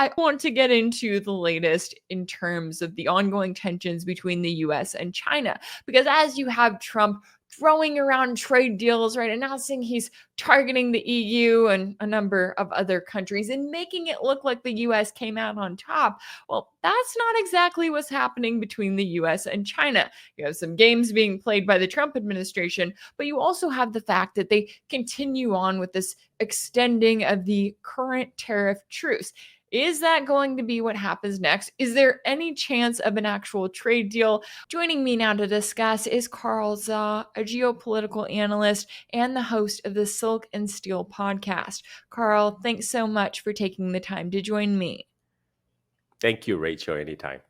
I want to get into the latest in terms of the ongoing tensions between the US and China, because as you have Trump throwing around trade deals, right, announcing he's targeting the EU and a number of other countries and making it look like the US came out on top. Well, that's not exactly what's happening between the US and China. You have some games being played by the Trump administration, but you also have the fact that they continue on with this extending of the current tariff truce. Is that going to be what happens next? Is there any chance of an actual trade deal? Joining me now to discuss is Carl Zaw, a geopolitical analyst and the host of the Silk and Steel podcast. Carl, thanks so much for taking the time to join me. Thank you, Rachel, anytime.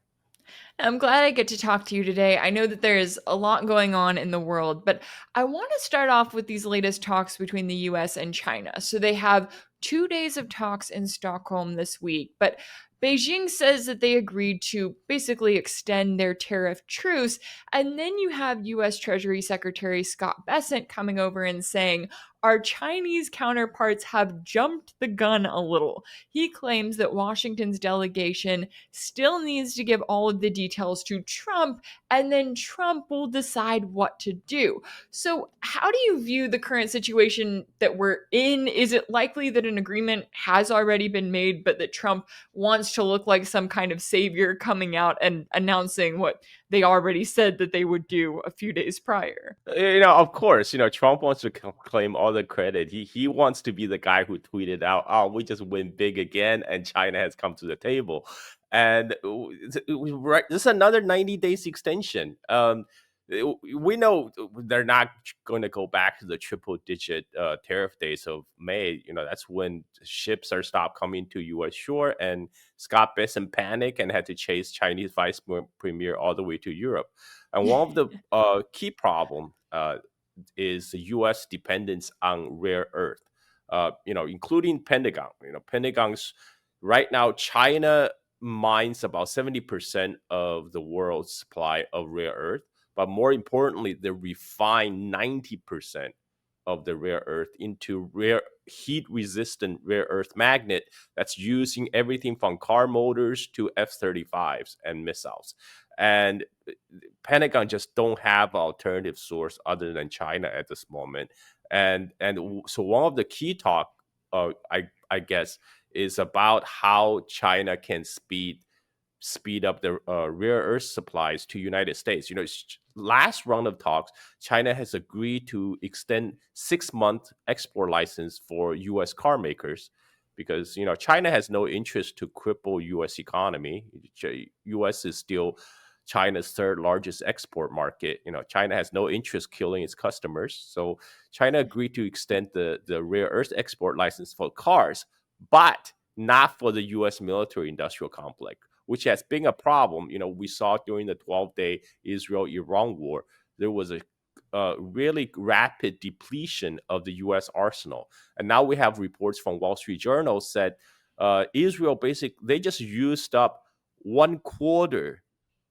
I'm glad I get to talk to you today. I know that there's a lot going on in the world, but I want to start off with these latest talks between the US and China. So they have 2 days of talks in Stockholm this week, but Beijing says that they agreed to basically extend their tariff truce. And then you have US Treasury Secretary Scott Bessent coming over and saying, our Chinese counterparts have jumped the gun a little. He claims that Washington's delegation still needs to give all of the details to Trump, and then Trump will decide what to do. So, how do you view the current situation that we're in? Is it likely that an agreement has already been made, but that Trump wants to look like some kind of savior coming out and announcing what they already said that they would do a few days prior? Of course, Trump wants to claim all the credit. He wants to be the guy who tweeted out, "Oh, we just win big again, and China has come to the table." And right, this is another 90 days extension. We know they're not going to go back to the triple digit tariff days of May. That's when ships are stopped coming to U.S. shore, and Scott Bessent panicked and had to chase Chinese vice premier all the way to Europe. And one of the key problem is the U.S. dependence on rare earth, including Pentagon. Pentagon's right now, China mines about 70% of the world's supply of rare earth, but more importantly, they refine 90% of the rare earth into rare heat-resistant rare earth magnet that's using everything from car motors to F-35s and missiles. And Pentagon just don't have alternative source other than China at this moment. And so one of the key talk, I guess, is about how China can speed up the rare earth supplies to United States. Last round of talks, China has agreed to extend 6-month export license for U.S. car makers because, China has no interest to cripple U.S. economy. U.S. is still China's third largest export market. China has no interest killing its customers. So China agreed to extend the rare earth export license for cars, but not for the U.S. military industrial complex, which has been a problem. We saw during the 12-day Israel-Iran war, there was a really rapid depletion of the U.S. arsenal. And now we have reports from Wall Street Journal said Israel they just used up one quarter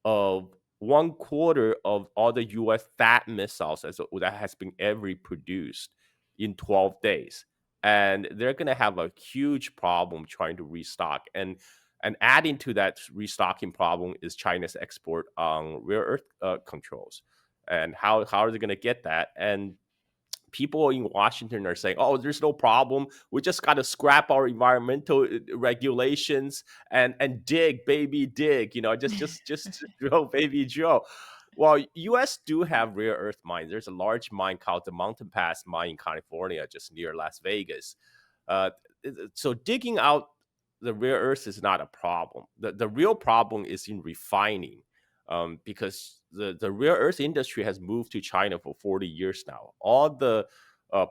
of all the U.S. THAAD missiles that has been ever produced in 12 days. And they're going to have a huge problem trying to restock. And adding to that restocking problem is China's export on rare earth controls. And how are they going to get that? And people in Washington are saying, "Oh, there's no problem. We just got to scrap our environmental regulations and dig, baby, dig. Just drill, baby, drill." Well, U.S. do have rare earth mines. There's a large mine called the Mountain Pass mine in California, just near Las Vegas. So digging out the rare earth is not a problem. The real problem is in refining, because the rare earth industry has moved to China for 40 years now. All the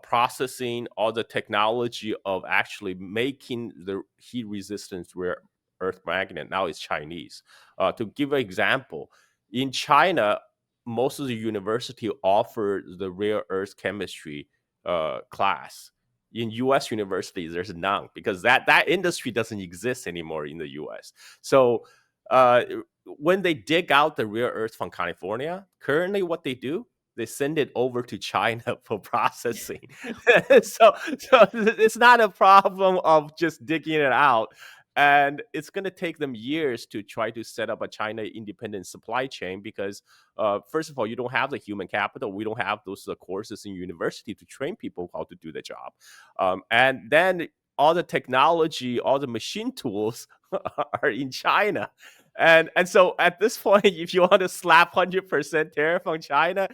processing, all the technology of actually making the heat resistant rare earth magnet now is Chinese. To give an example, in China, most of the university offer the rare earth chemistry class. In U.S. universities, there's none because that industry doesn't exist anymore in the U.S. So when they dig out the rare earth from California, currently what they do, they send it over to China for processing. so it's not a problem of just digging it out. And it's going to take them years to try to set up a China independent supply chain because, first of all, you don't have the human capital. We don't have those courses in university to train people how to do the job. And then all the technology, all the machine tools are in China. And so at this point, if you want to slap 100% tariff on China,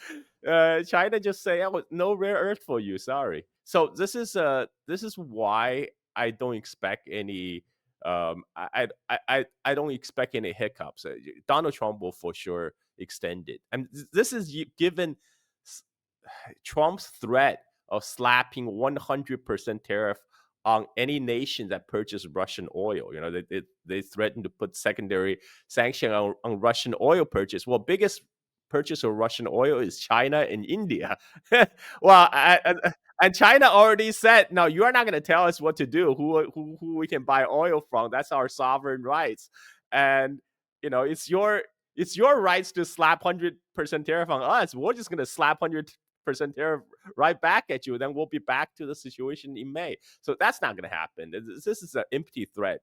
China just say, "Oh, no rare earth for you. Sorry." So this is why I don't expect any I don't expect any hiccups. Donald Trump will for sure extend it, and this is given Trump's threat of slapping 100% tariff on any nation that purchases Russian oil. You know, they threatened to put secondary sanction on Russian oil purchase. Well, biggest purchase of Russian oil is China and India. well, and China already said, no, you are not going to tell us what to do, who we can buy oil from. That's our sovereign rights. And, you know, it's your rights to slap 100% tariff on us. We're just going to slap 100% tariff right back at you. Then we'll be back to the situation in May. So that's not going to happen. This is an empty threat.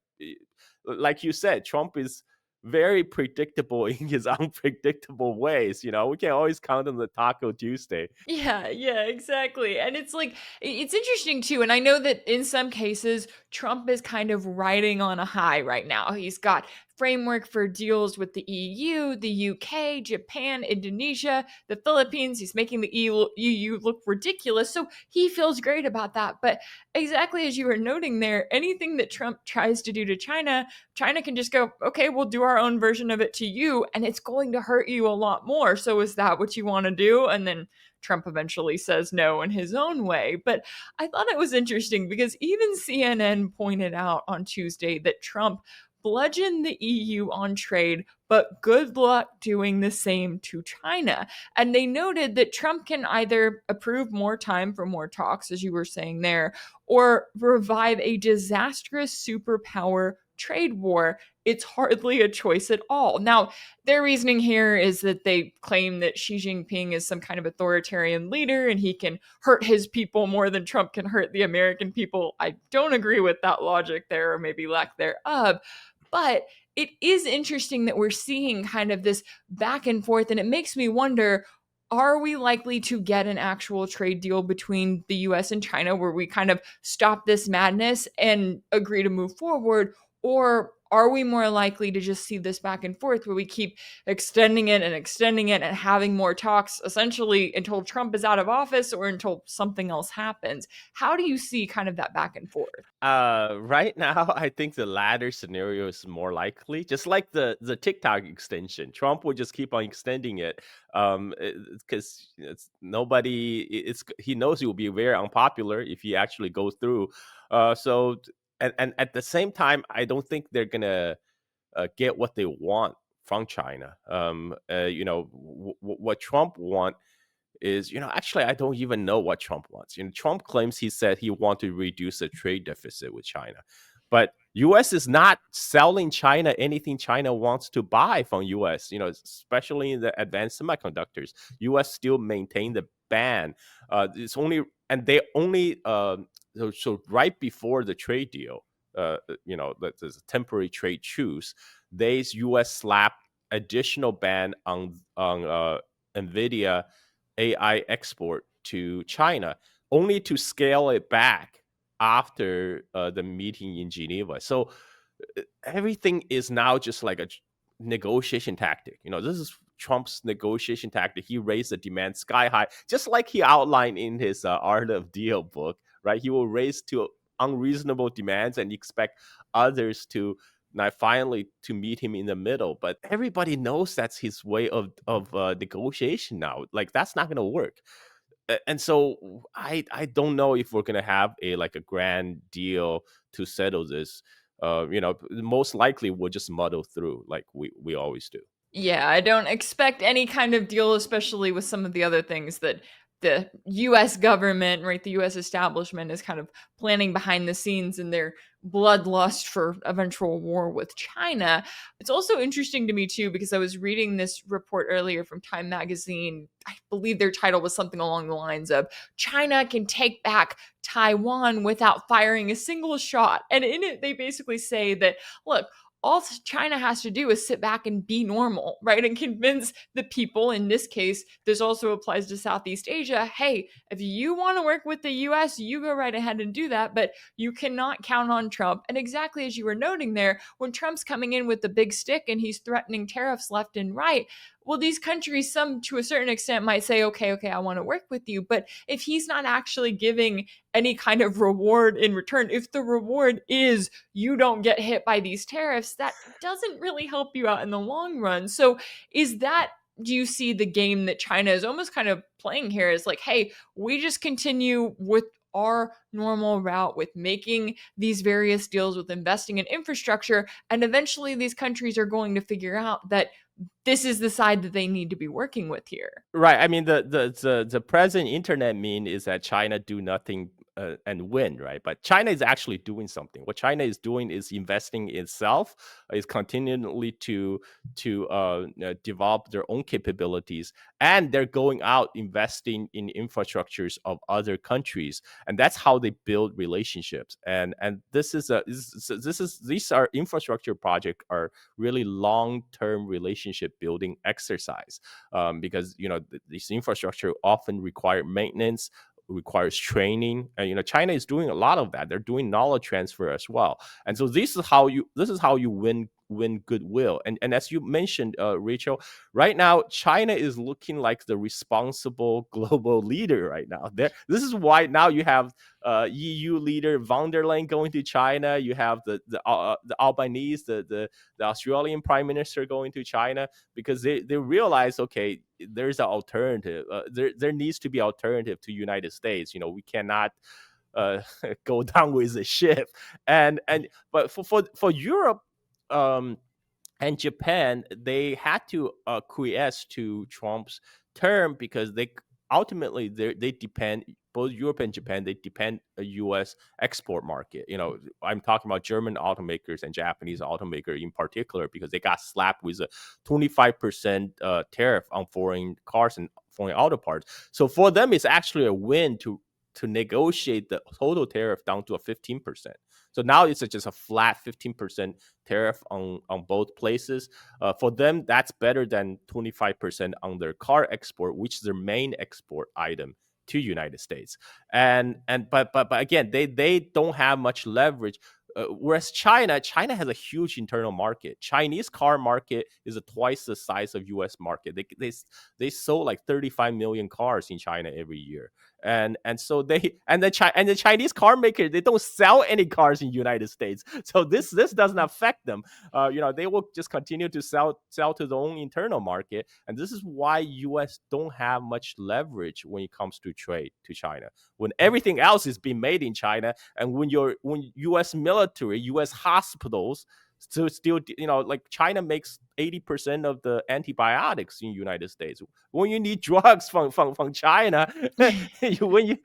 Like you said, Trump is very predictable in his unpredictable ways. You know, we can always count on the Taco Tuesday. Yeah, yeah, exactly. And it's like it's interesting too. And I know that in some cases Trump is kind of riding on a high right now. He's got framework for deals with the EU, the UK, Japan, Indonesia, the Philippines. He's making the EU look ridiculous. So he feels great about that. But exactly as you were noting there, anything that Trump tries to do to China, China can just go, okay, we'll do our own version of it to you, and it's going to hurt you a lot more. So is that what you want to do? And then Trump eventually says no in his own way. But I thought it was interesting because even CNN pointed out on Tuesday that Trump bludgeoned the EU on trade, but good luck doing the same to China. And they noted that Trump can either approve more time for more talks, as you were saying there, or revive a disastrous superpower trade war. It's hardly a choice at all. Now, their reasoning here is that they claim that Xi Jinping is some kind of authoritarian leader and he can hurt his people more than Trump can hurt the American people. I don't agree with that logic there, or maybe lack thereof. But it is interesting that we're seeing kind of this back and forth, and it makes me wonder, are we likely to get an actual trade deal between the US and China where we kind of stop this madness and agree to move forward? Or are we more likely to just see this back and forth where we keep extending it and having more talks essentially until Trump is out of office or until something else happens? How do you see kind of that back and forth? Right now, I think the latter scenario is more likely. Just like the TikTok extension, Trump will just keep on extending it, because it's nobody. It's he knows he will be very unpopular if he actually goes through. And at the same time, I don't think they're gonna get what they want from China. You know, what Trump want is, you know, actually, I don't even know what Trump wants. You know, Trump claims he said he want to reduce the trade deficit with China, but U.S. is not selling China anything China wants to buy from U.S. You know, especially in the advanced semiconductors, U.S. still maintain the ban. It's only and they only so right before the trade deal, you know, there's a temporary trade truce. They's U.S. slapped additional ban on NVIDIA AI export to China, only to scale it back after the meeting in Geneva. So everything is now just like a negotiation tactic. You know, this is Trump's negotiation tactic. He raised the demand sky high, just like he outlined in his Art of Deal book, right? He will raise to unreasonable demands and expect others to now finally to meet him in the middle. But everybody knows that's his way of negotiation now. Like that's not going to work. And so I don't know if we're going to have a like a grand deal to settle this. You know, most likely we'll just muddle through like we always do. Yeah, I don't expect any kind of deal, especially with some of the other things that the US government, right, the US establishment is kind of planning behind the scenes in their bloodlust for eventual war with China. It's also interesting to me too because I was reading this report earlier from Time magazine. I believe their title was something along the lines of China can take back Taiwan without firing a single shot. And in it they basically say that look, all China has to do is sit back and be normal, right? And convince the people, in this case, this also applies to Southeast Asia. Hey, if you want to work with the US, you go right ahead and do that, but you cannot count on Trump. And exactly as you were noting there, when Trump's coming in with the big stick and he's threatening tariffs left and right, well, these countries, some to a certain extent, might say, okay, I want to work with you. But if he's not actually giving any kind of reward in return, if the reward is you don't get hit by these tariffs, that doesn't really help you out in the long run. So, is that, do you see the game that China is almost kind of playing here is like, hey, we just continue with our normal route with making these various deals with investing in infrastructure, and eventually these countries are going to figure out that this is the side that they need to be working with here. Right. I mean, the present internet meme is that China do nothing and win, right? But China is actually doing something. What China is doing is investing in itself, is continually to develop their own capabilities, and they're going out investing in infrastructures of other countries, and that's how they build relationships. And these are infrastructure projects are really long term relationship building exercise, because this infrastructure often require maintenance, requires training, and China is doing a lot of that. They're doing knowledge transfer as well, and so this is how you win goodwill. And as you mentioned, Rachel, right now China is looking like the responsible global leader right now. This is why now you have EU leader von der Leyen going to China. You have the Albanese, the Australian prime minister going to China, because they realize, okay, there's an alternative. There needs to be alternative to United States. We cannot uh, go down with the ship. And but for Europe, um, and Japan, they had to acquiesce to Trump's term, because they ultimately they depend, both Europe and Japan, they depend a U.S. export market. I'm talking about German automakers and Japanese automaker in particular, because they got slapped with a 25% tariff on foreign cars and foreign auto parts. So for them, it's actually a win to negotiate the total tariff down to a 15%. So now it's just a flat 15% tariff on both places. For them, that's better than 25% on their car export, which is their main export item to United States. But again, they don't have much leverage. Whereas China has a huge internal market. Chinese car market is twice the size of U.S. market. They sold like 35 million cars in China every year, and so the Chinese car maker, they don't sell any cars in United States. So this doesn't affect them. They will just continue to sell to their own internal market, and this is why U.S. don't have much leverage when it comes to trade to China, when everything else is being made in China, and when U.S. military, U.S. hospitals still, like China makes 80% of the antibiotics in United States. When you need drugs from China, when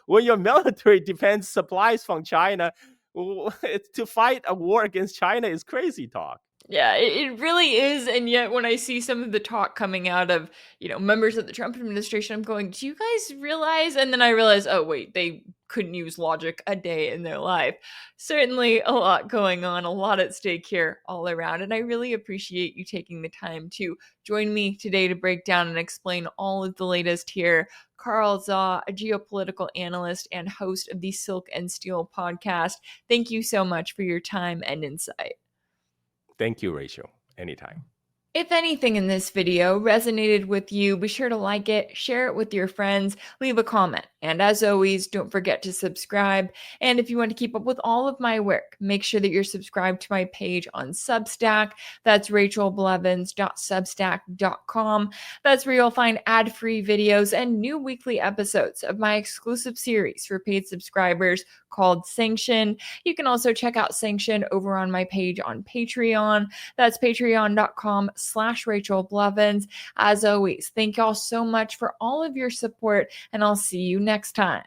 your military depends supplies from China, to fight a war against China is crazy talk. Yeah, it really is. And yet, when I see some of the talk coming out of, members of the Trump administration, I'm going, do you guys realize? And then I realize, oh, wait, they couldn't use logic a day in their life. Certainly a lot going on, a lot at stake here all around. And I really appreciate you taking the time to join me today to break down and explain all of the latest here. Carl Zaw, a geopolitical analyst and host of the Silk and Steel podcast. Thank you so much for your time and insight. Thank you, Rachel. Anytime. If anything in this video resonated with you, be sure to like it, share it with your friends, leave a comment. And as always, don't forget to subscribe. And if you want to keep up with all of my work, make sure that you're subscribed to my page on Substack. That's rachelblevins.substack.com. That's where you'll find ad-free videos and new weekly episodes of my exclusive series for paid subscribers called Sanction. You can also check out Sanction over on my page on Patreon. That's patreon.com/rachelblevins. As always, thank y'all so much for all of your support, and I'll see you next time.